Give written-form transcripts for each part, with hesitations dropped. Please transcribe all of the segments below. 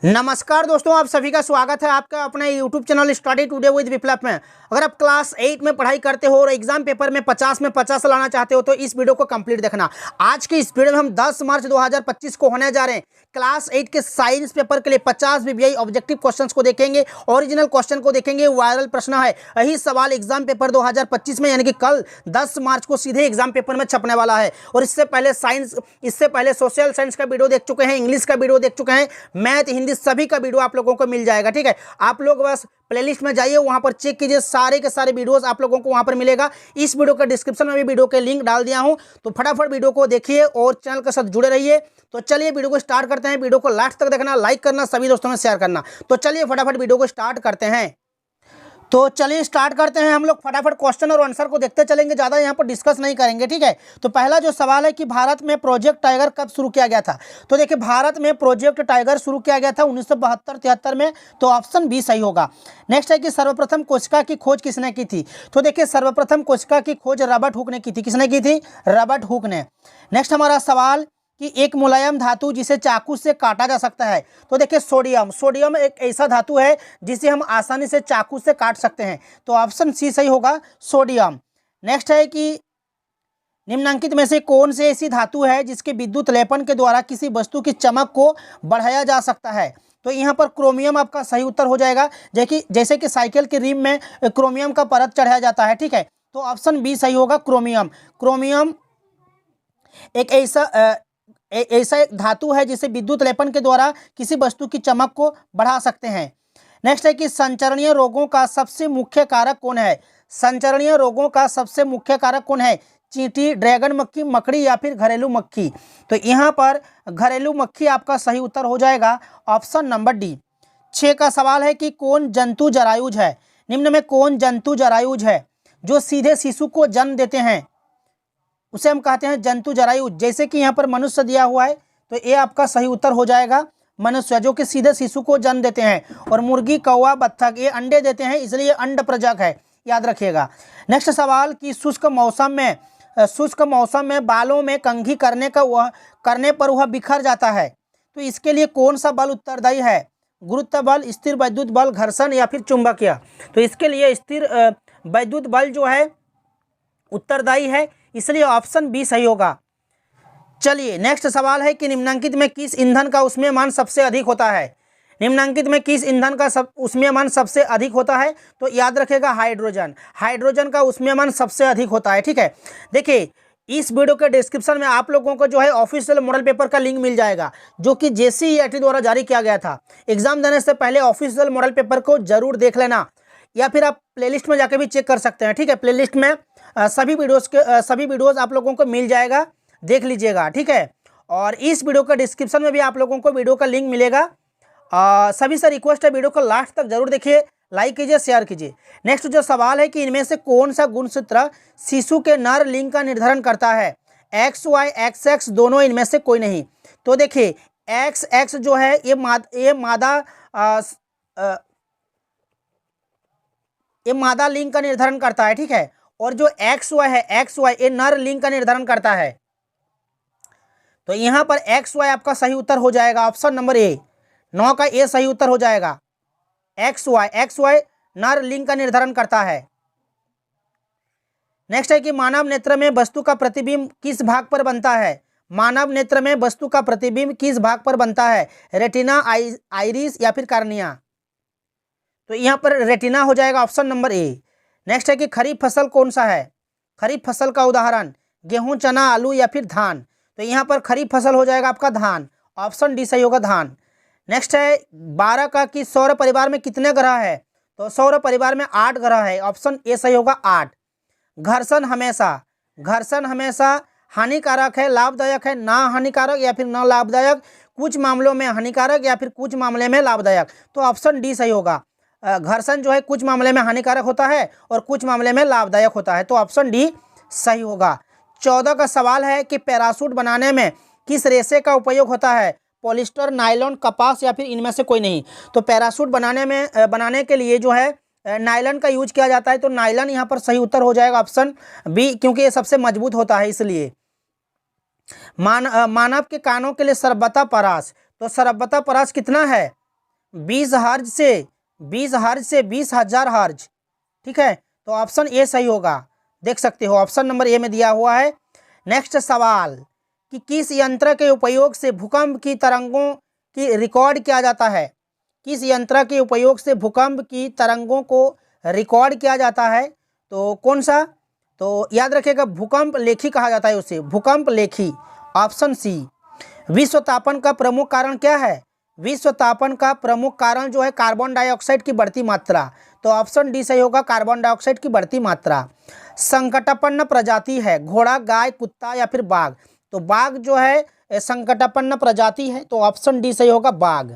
नमस्कार दोस्तों, आप सभी का स्वागत है आपका अपने YouTube channel study today with Viplav में। अगर आप क्लास 8 में पढ़ाई करते हो और एग्जाम पेपर में 50 में 50 लाना चाहते हो तो इस वीडियो को कंप्लीट देखना। आज की इस वीडियो में हम 10 मार्च 2025 को होने जा रहे हैं क्लास 8 के साइंस पेपर के लिए 50 VBI ऑब्जेक्टिव क्वेश्चंस को देखेंगे, ओरिजिनल क्वेश्चन को देखेंगे। वायरल प्रश्न है, यही सवाल एग्जाम पेपर 2025 में यानी कि कल 10 मार्च को सीधे एग्जाम पेपर में छपने वाला है। और इससे पहले सोशल साइंस का वीडियो देख चुके हैं, इंग्लिश का वीडियो देख चुके हैं, मैथ हिंदी सभी का वीडियो आप लोगों को मिल जाएगा। ठीक है, आप लोग बस प्लेलिस्ट में जाइए, वहां पर चेक कीजिए, सारे के सारे वीडियोस आप लोगों को वहां पर मिलेगा। इस वीडियो के डिस्क्रिप्शन में भी वीडियो के लिंक डाल दिया हूं, तो फटाफट वीडियो को देखिए और चैनल के साथ जुड़े रहिए। तो चलिए वीडियो को स्टार्ट करते हैं। वीडियो को लास्ट तक देखना, लाइक करना, सभी दोस्तों में शेयर करना। तो चलिए फटाफट वीडियो को स्टार्ट करते हैं। तो चलिए स्टार्ट करते हैं। हम लोग फटाफट क्वेश्चन और आंसर को देखते चलेंगे, ज़्यादा यहाँ पर डिस्कस नहीं करेंगे। ठीक है, तो पहला जो सवाल है कि भारत में प्रोजेक्ट टाइगर कब शुरू किया गया था। तो देखिए, भारत में प्रोजेक्ट टाइगर शुरू किया गया था 1972-73 में, तो ऑप्शन बी सही होगा। नेक्स्ट है कि सर्वप्रथम कोशिका की खोज किसने की थी। तो देखिए, सर्वप्रथम कोशिका की खोज रॉबर्ट हुक ने की थी। किसने की थी? रॉबर्ट हुक ने। नेक्स्ट हमारा सवाल कि एक मुलायम धातु जिसे चाकू से काटा जा सकता है। तो देखिए, सोडियम एक ऐसा धातु है जिसे हम आसानी से चाकू से काट सकते हैं, तो ऑप्शन सी सही होगा, सोडियम। नेक्स्ट है कि निम्नलिखित में से कौन सी ऐसी धातु है जिसके विद्युत लेपन के द्वारा किसी वस्तु की चमक को बढ़ाया जा सकता है। तो यहाँ पर क्रोमियम आपका सही उत्तर हो जाएगा। जैसे कि साइकिल के रिम में क्रोमियम का परत चढ़ाया जाता है। ठीक है, तो ऑप्शन बी सही होगा, क्रोमियम। क्रोमियम एक ऐसा एक धातु है जिसे विद्युत लेपन के द्वारा किसी वस्तु की चमक को बढ़ा सकते हैं। नेक्स्ट है कि संचरणीय रोगों का सबसे मुख्य कारक कौन है। संचरणीय रोगों का सबसे मुख्य कारक कौन है? चींटी, ड्रैगन मक्खी, मकड़ी या फिर घरेलू मक्खी। तो यहाँ पर घरेलू मक्खी आपका सही उत्तर हो जाएगा, ऑप्शन नंबर डी। 6 का सवाल है कि कौन जंतु जरायुज है। निम्न में कौन जंतु जरायुज है जो सीधे शिशु को जन्म देते हैं, उसे हम कहते हैं जंतु जरायुज। जैसे कि यहाँ पर मनुष्य दिया हुआ है, तो ये आपका सही उत्तर हो जाएगा, मनुष्य, जो कि सीधे शिशु को जन्म देते हैं। और मुर्गी, कौवा, बत्तख ये अंडे देते हैं, इसलिए अंड प्रजक है, याद रखिएगा। नेक्स्ट सवाल कि शुष्क मौसम में बालों में कंघी करने पर वह बिखर जाता है, तो इसके लिए कौन सा बल उत्तरदायी है? गुरुत्व बल, स्थिर वैद्युत बल, घर्षण या फिर चुंबकीय। तो इसके लिए स्थिर वैद्युत बल जो है उत्तरदायी है, इसलिए ऑप्शन बी सही होगा। चलिए नेक्स्ट सवाल है कि निम्नलिखित में किस ईंधन का ऊष्मीयमान सबसे अधिक होता है। निम्नलिखित में किस ईंधन का ऊष्मीयमान सबसे अधिक होता है? तो याद रखिएगा, हाइड्रोजन का ऊष्मीयमान सबसे अधिक होता है। ठीक है, देखिए इस वीडियो के डिस्क्रिप्शन में आप लोगों को जो है ऑफिशियल मॉडल पेपर का लिंक मिल जाएगा, जो कि JCERT द्वारा जारी किया गया था। एग्जाम देने से पहले ऑफिशियल मॉडल पेपर को जरूर देख लेना, या फिर आप प्लेलिस्ट में जाकर भी चेक कर सकते हैं। ठीक है, प्लेलिस्ट में सभी वीडियोस आप लोगों को मिल जाएगा, देख लीजिएगा। ठीक है, और इस वीडियो का डिस्क्रिप्शन में भी आप लोगों को वीडियो का लिंक मिलेगा। सभी से रिक्वेस्ट है, वीडियो को लास्ट तक जरूर देखिए, लाइक कीजिए, शेयर कीजिए। नेक्स्ट जो सवाल है कि इनमें से कौन सा गुणसूत्र शिशु के नर लिंग का निर्धारण करता है। XY, XX दोनों, इनमें से कोई नहीं। तो देखिए XX जो है ये मादा लिंग का निर्धारण करता है। ठीक है, और जो XY है, XY ये नर लिंग का निर्धारण करता है। तो यहाँ पर XY आपका सही उत्तर हो जाएगा, ऑप्शन नंबर ए, 9 का ए सही उत्तर हो जाएगा। XY नर लिंग का निर्धारण करता है। नेक्स्ट है कि मानव नेत्र में वस्तु का प्रतिबिंब किस भाग पर बनता है। मानव नेत्र में वस्तु का प्रतिबिंब किस भाग पर बनता है? रेटिना, आइरिस या फिर कार्निया। तो यहाँ पर रेटिना हो जाएगा, ऑप्शन नंबर ए। नेक्स्ट है कि खरीफ फसल कौन सा है। खरीफ फसल का उदाहरण गेहूं, चना, आलू या फिर धान। तो यहाँ पर खरीफ फसल हो जाएगा आपका धान, ऑप्शन डी सही होगा, धान। नेक्स्ट है 12 का कि सौर परिवार में कितने ग्रह है। तो सौर परिवार में 8 ग्रह है, ऑप्शन ए सही होगा, 8। घर्षण हमेशा हानिकारक है, लाभदायक है, ना हानिकारक या फिर ना लाभदायक, कुछ मामलों में हानिकारक या फिर कुछ मामले में लाभदायक। तो ऑप्शन डी सही होगा, घर्षण जो है कुछ मामले में हानिकारक होता है और कुछ मामले में लाभदायक होता है, तो ऑप्शन डी सही होगा। 14 का सवाल है कि पैराशूट बनाने में किस रेशे का उपयोग होता है। पॉलिस्टर, नायलॉन, कपास या फिर इनमें से कोई नहीं। तो पैराशूट बनाने के लिए जो है नायलॉन का यूज किया जाता है, तो नायलॉन यहाँ पर सही उत्तर हो जाएगा, ऑप्शन बी, क्योंकि ये सबसे मजबूत होता है इसलिए। मानव के कानों के लिए सरबता परास, तो सरबता परास कितना है? 20 हर्ज से 20,000 हर्ज। ठीक है, तो ऑप्शन ए सही होगा। देख सकते हो ऑप्शन नंबर ए में दिया हुआ है। नेक्स्ट सवाल कि किस यंत्र के उपयोग से भूकंप की तरंगों की रिकॉर्ड किया जाता है? किस यंत्र के उपयोग से भूकंप की तरंगों को रिकॉर्ड किया जाता है? तो कौन सा? तो याद रखिएगा, भूकंप लेखी कहा जाता है उसे, भूकंप लेखी। Option C. विश्व तापन का प्रमुख कारण क्या है? विश्व तापन का प्रमुख कारण जो है कार्बन डाइऑक्साइड की बढ़ती मात्रा। तो ऑप्शन डी सही होगा, कार्बन डाइऑक्साइड की बढ़ती मात्रा। संकटापन्न प्रजाति है घोड़ा, गाय, कुत्ता या फिर बाघ? तो बाघ जो है संकटापन्न प्रजाति है, तो ऑप्शन डी सही होगा, बाघ।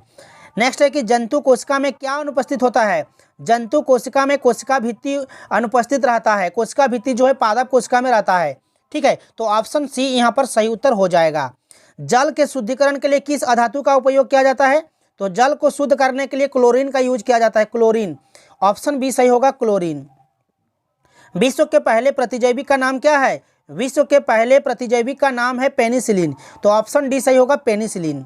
नेक्स्ट है कि जंतु कोशिका में क्या अनुपस्थित होता है? जंतु कोशिका में कोशिका भित्ति अनुपस्थित रहता है। कोशिका भित्ति जो है पादप कोशिका में रहता है। ठीक है, तो ऑप्शन सी यहाँ पर सही उत्तर हो जाएगा। जल के शुद्धिकरण के लिए किस अधातु का उपयोग किया जाता है? तो जल को शुद्ध करने के लिए क्लोरीन का यूज किया जाता है, क्लोरीन। ऑप्शन बी सही होगा, क्लोरीन। विश्व के पहले प्रतिजैविक का नाम क्या है? विश्व के पहले प्रतिजैविक का नाम है पेनिसिलिन। तो ऑप्शन डी सही होगा, पेनिसिलिन।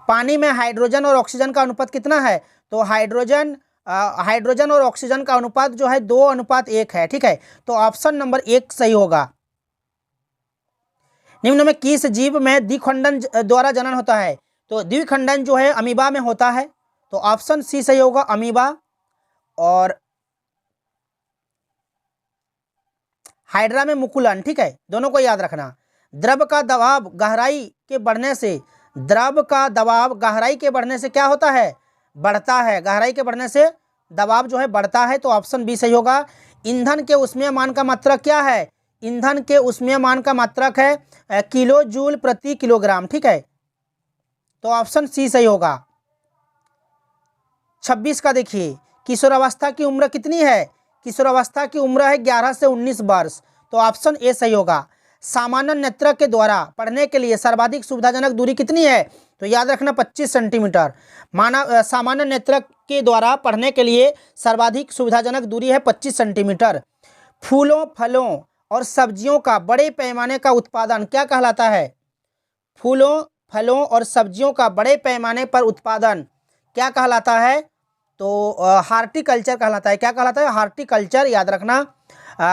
पानी में हाइड्रोजन और ऑक्सीजन का अनुपात कितना है? तो हाइड्रोजन और ऑक्सीजन का अनुपात जो है 2:1 है। ठीक है, तो ऑप्शन नंबर 1 सही होगा। निम्न में किस जीव में द्विखंडन द्वारा जनन होता है? तो द्विखंडन जो है अमीबा में होता है। तो ऑप्शन सी सही होगा, अमीबा। और हाइड्रा में मुकुलन। ठीक है, दोनों को याद रखना। द्रव का दबाव गहराई के बढ़ने से, द्रव का दबाव गहराई के बढ़ने से क्या होता है? बढ़ता है। गहराई के बढ़ने से दबाव जो है बढ़ता है। तो ऑप्शन बी सही होगा। ईंधन के ऊष्मीय मान का मात्रक क्या है? ईंधन के ऊष्मीय मान का मात्रक है किलो जूल प्रति किलोग्राम। ठीक है, तो ऑप्शन सी सही होगा। 26 का देखिए, किशोरावस्था की उम्र कितनी है? किशोरावस्था की उम्र है 11 से 19 वर्ष। तो ऑप्शन ए सही होगा। सामान्य नेत्र के द्वारा पढ़ने के लिए सर्वाधिक सुविधाजनक दूरी कितनी है? तो याद रखना 25 सेंटीमीटर। सामान्य नेत्र के द्वारा पढ़ने के लिए सर्वाधिक सुविधाजनक दूरी है 25 सेंटीमीटर। फूलों, फलों और सब्जियों का बड़े पैमाने का उत्पादन क्या कहलाता है? फूलों, फलों और सब्जियों का बड़े पैमाने पर उत्पादन क्या कहलाता है? तो हार्टिकल्चर कहलाता है। क्या कहलाता है? हार्टिकल्चर। याद रखना।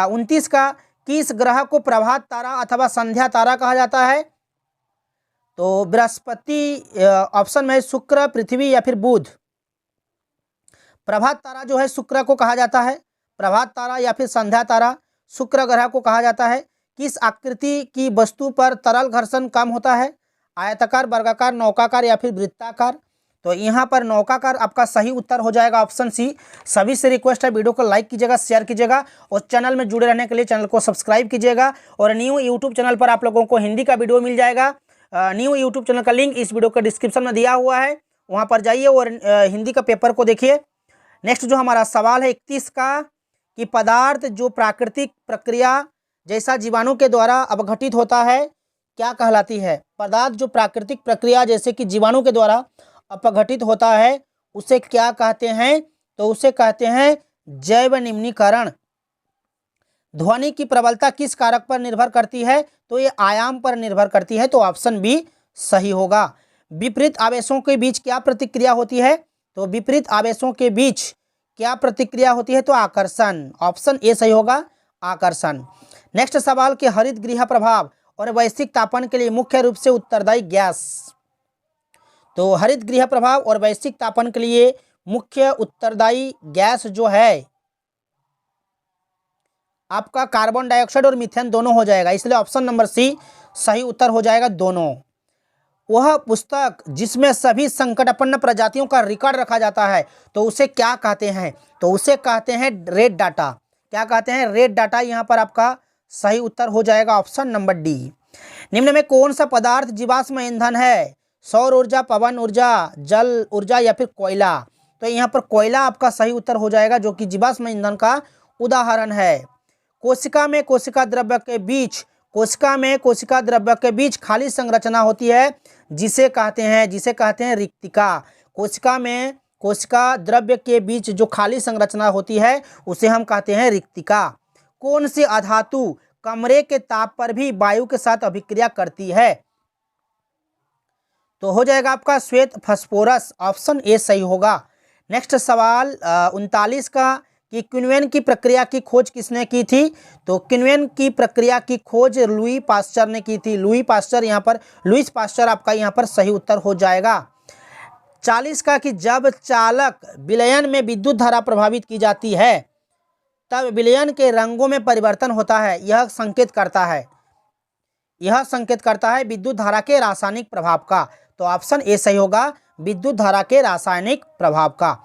29 का किस ग्रह को प्रभात तारा अथवा संध्या तारा कहा जाता है? तो बृहस्पति ऑप्शन में शुक्र, पृथ्वी या फिर बुध। प्रभात तारा जो है शुक्र को कहा जाता है, प्रभात तारा या फिर संध्या तारा शुक्र ग्रह को कहा जाता है। किस आकृति की वस्तु पर तरल घर्षण कम होता है? आयताकार, वर्गाकार, नौकाकार या फिर वृत्ताकार? तो यहाँ पर नौकाकार आपका सही उत्तर हो जाएगा, ऑप्शन सी। सभी से रिक्वेस्ट है वीडियो को लाइक कीजिएगा, शेयर कीजिएगा और चैनल में जुड़े रहने के लिए चैनल को सब्सक्राइब कीजिएगा। और न्यू यूट्यूब चैनल पर आप लोगों को हिंदी का वीडियो मिल जाएगा। न्यू यूट्यूब चैनल का लिंक इस वीडियो के डिस्क्रिप्शन में दिया हुआ है, वहाँ पर जाइए और हिंदी का पेपर को देखिए। नेक्स्ट जो हमारा सवाल है 31 का कि पदार्थ जो प्राकृतिक प्रक्रिया जैसा जीवाणु के द्वारा अपघटित होता है क्या कहलाती है? पदार्थ जो प्राकृतिक प्रक्रिया जैसे कि जीवाणु के द्वारा अपघटित होता है उसे क्या कहते हैं? तो उसे कहते हैं जैव निम्नीकरण। ध्वनि की प्रबलता किस कारक पर निर्भर करती है? तो ये आयाम पर निर्भर करती है। तो ऑप्शन बी सही होगा। विपरीत आवेशों के बीच क्या प्रतिक्रिया होती है? तो विपरीत आवेशों के बीच क्या प्रतिक्रिया होती है? तो आकर्षण। ऑप्शन ए सही होगा, आकर्षण। नेक्स्ट सवाल के हरित गृह प्रभाव और वैश्विक तापन के लिए मुख्य रूप से उत्तरदायी गैस। तो हरित गृह प्रभाव और वैश्विक तापन के लिए मुख्य उत्तरदायी गैस जो है आपका कार्बन डाइऑक्साइड और मीथेन दोनों हो जाएगा, इसलिए ऑप्शन नंबर सी सही उत्तर हो जाएगा, दोनों। वह पुस्तक जिसमें सभी संकटापन्न प्रजातियों का रिकॉर्ड रखा जाता है तो उसे क्या कहते हैं? तो उसे कहते हैं रेड डाटा। क्या कहते हैं? Red data. यहाँ पर आपका सही उत्तर हो जाएगा, ऑप्शन नंबर डी। निम्न में कौन सा पदार्थ जीवाश्म ईंधन है? सौर ऊर्जा, पवन ऊर्जा, जल ऊर्जा या फिर कोयला? तो यहाँ पर कोयला आपका सही उत्तर हो जाएगा, जो कि जीवाश्म ईंधन का उदाहरण है। कोशिका में कोशिका द्रव्य के बीच, कोशिका में कोशिका द्रव्य के बीच खाली संरचना होती है जिसे कहते हैं रिक्तिका। कोशिका में कोशिका द्रव्य के बीच जो खाली संरचना होती है उसे हम कहते हैं रिक्तिका। कौन सी अधातु कमरे के ताप पर भी वायु के साथ अभिक्रिया करती है? तो हो जाएगा आपका श्वेत फास्फोरस, ऑप्शन ए सही होगा। नेक्स्ट सवाल 39 का कि किण्वन की प्रक्रिया की खोज किसने की थी? तो किण्वन की प्रक्रिया की खोज लुई पास्चर ने की थी। लुई पास्चर आपका यहाँ पर सही उत्तर हो जाएगा। 40 का कि जब चालक विलयन में विद्युत धारा प्रभावित की जाती है तब विलयन के रंगों में परिवर्तन होता है, यह संकेत करता है विद्युत धारा के रासायनिक प्रभाव का। तो ऑप्शन ए सही होगा, विद्युत धारा के रासायनिक प्रभाव का।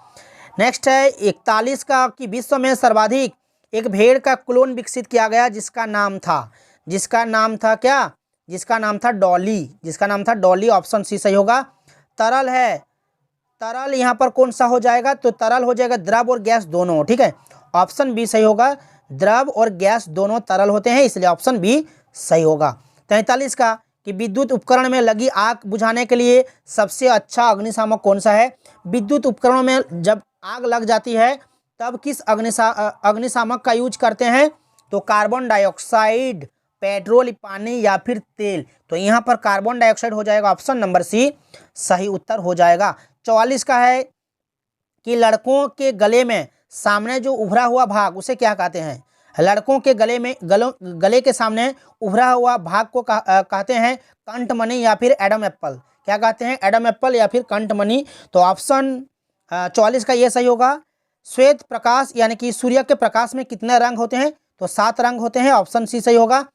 नेक्स्ट है 41 का कि विश्व में सर्वाधिक एक भेड़ का क्लोन विकसित किया गया जिसका नाम था क्या? जिसका नाम था डॉली, ऑप्शन सी सही होगा। तरल है, तरल यहाँ पर कौन सा हो जाएगा? तो तरल हो जाएगा द्रव और गैस दोनों, ठीक है, ऑप्शन बी सही होगा। द्रव और गैस दोनों तरल होते हैं, इसलिए ऑप्शन बी सही होगा। 43 का कि विद्युत उपकरण में लगी आग बुझाने के लिए सबसे अच्छा अग्निशामक कौन सा है? विद्युत उपकरणों में जब आग लग जाती है तब किस अग्निशामक का यूज करते हैं? तो कार्बन डाइऑक्साइड, पेट्रोल, पानी या फिर तेल। तो यहाँ पर कार्बन डाइऑक्साइड हो जाएगा, ऑप्शन नंबर सी सही उत्तर हो जाएगा। 44 का है कि लड़कों के गले में सामने जो उभरा हुआ भाग उसे क्या कहते हैं? लड़कों के गले के सामने उभरा हुआ भाग को कहते हैं कंठमणि या फिर एडम एप्पल। क्या कहते हैं? एडम एप्पल या फिर कंठमणि। तो ऑप्शन 44 का ये सही होगा। श्वेत प्रकाश यानी कि सूर्य के प्रकाश में कितने रंग होते हैं? तो 7 रंग होते हैं, ऑप्शन सी सही होगा।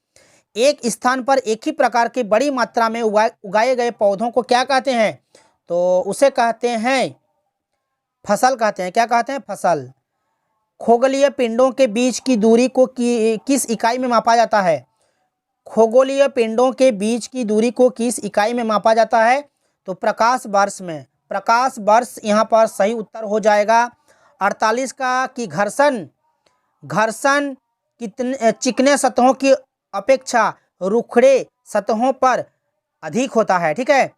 एक स्थान पर एक ही प्रकार के बड़ी मात्रा में उगाए गए पौधों को क्या कहते हैं? तो उसे कहते हैं फसल कहते हैं। क्या कहते हैं? फसल। खगोलीय पिंडों के बीच की दूरी को किस इकाई में मापा जाता है? खगोलीय पिंडों के बीच की दूरी को किस इकाई में मापा जाता है? तो प्रकाश वर्ष में। प्रकाश वर्ष यहाँ पर सही उत्तर हो जाएगा। 48 का कि घर्षण कितने चिकने सतहों की अपेक्षा रुखड़े सतहों पर अधिक होता है, ठीक है।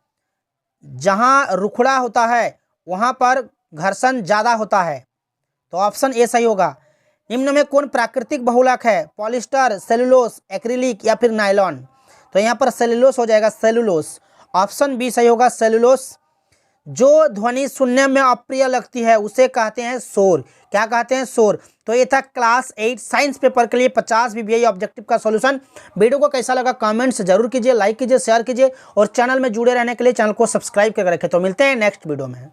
जहाँ रुखड़ा होता है वहाँ पर घर्षण ज़्यादा होता है, तो ऑप्शन ए सही होगा। निम्न में कौन प्राकृतिक बहुलक है? पॉलिस्टर, सेलुलोस, एक्रिलिक या फिर नायलॉन। तो यहाँ पर सेलुलोस हो जाएगा, सेलुलोस, ऑप्शन बी सही होगा, सेलुलोस। जो ध्वनि सुनने में अप्रिय लगती है उसे कहते हैं शोर। क्या कहते हैं? शोर। तो ये था क्लास 8 साइंस पेपर के लिए 50 VBI ऑब्जेक्टिव का सॉल्यूशन। वीडियो को कैसा लगा कमेंट्स जरूर कीजिए, लाइक कीजिए, शेयर कीजिए और चैनल में जुड़े रहने के लिए चैनल को सब्सक्राइब करके रखें। तो मिलते हैं नेक्स्ट वीडियो में।